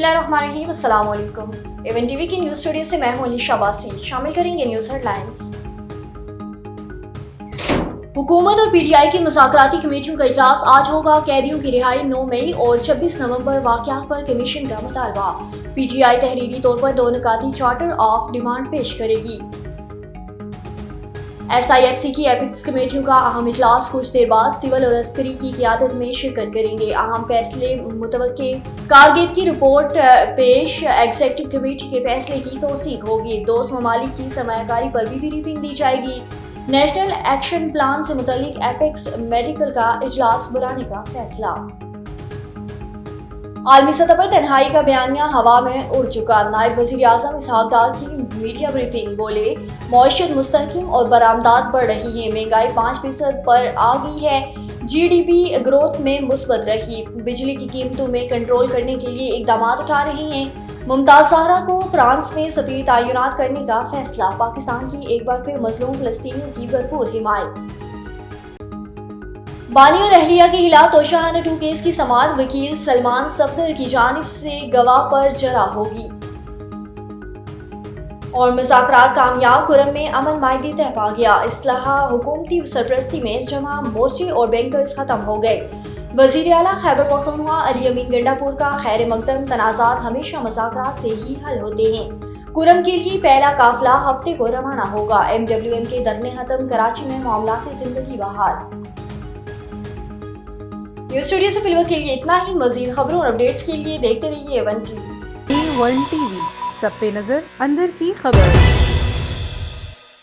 बिस्मिल्लाहिर्रहमानिर्रहीम, अस्सलाम वालेकुम। एवन टीवी की न्यूज़ स्टूडियो से मैं हूं अलीशा बासी। शामिल करेंगे न्यूज़ हेडलाइंस। हुकूमत और पीटीआई की मुज़ाकराती कमेटियों का इजलास आज होगा। कैदियों की रिहाई 9 मई और 26 नवंबर वाक़यात पर कमीशन का मुतालबा। पीटीआई तहरीरी तौर पर 2 निकाती चार्टर ऑफ डिमांड पेश करेगी। SIFC की एपिक्स कमेटियों का अहम इजलास कुछ देर बाद सिविल और अस्करी की क़ियादत में शिरकत करेंगे। अहम फैसले मुतवक्के कारगिल की रिपोर्ट पेश, एग्जीक्यूटिव कमेटी के फैसले की तौसीक होगी। दोस्त ममालिक की सरमायाकारी पर भी ब्रीफिंग दी जाएगी। नेशनल एक्शन प्लान से मुतल्लिक एपेक्स मेडिकल का इजलास बुलाने का फैसला। आलमी सतह पर तन्हाई का बयानिया हवा में उड़ चुका। नायब वजीर आजम इसहाक डार की मीडिया ब्रीफिंग, बोले मईशत मुस्तहकम और बरामदात बढ़ रही है। महंगाई 5% पर आ गई है। GDP ग्रोथ में मुस्बत रही। बिजली की कीमतों में कंट्रोल करने के लिए इकदाम उठा रहे हैं। मुमताज सहरा को फ्रांस में सफीर तैनात करने का फैसला। पाकिस्तान की एक बार फिर मजलूम फलस्तीनियों की भरपूर हिमायत। बानी और अहलिया के खिलाफ तोशाखाना 2 केस की समाअत वकील सलमान सफदर की जानिब से गवाह पर जरा होगी। और मुज़ाकरात कामयाब, कुरम में अमन मायदे तय पा गया। इस्लाह हुकूमती सरपरस्ती में जमा मोर्चे और बैंकर्स खत्म हो गए। वज़ीर आला खैबर पख्तूनख्वा अली अमीन गंडापुर का खैर मकदम, तनाज़ात हमेशा मुज़ाकरात से ही हल होते हैं। कुरम के लिए पहला काफिला हफ्ते को रवाना होगा। MWM के दरने खत्म, कराची में मामलात जिंदगी बहाल। न्यूज़ स्टूडियो से फिलहाल के लिए इतना ही। मजीद खबरों और अपडेट्स के लिए देखते रहिए A1 TV। A1 TV, सब पे नजर, अंदर की खबर।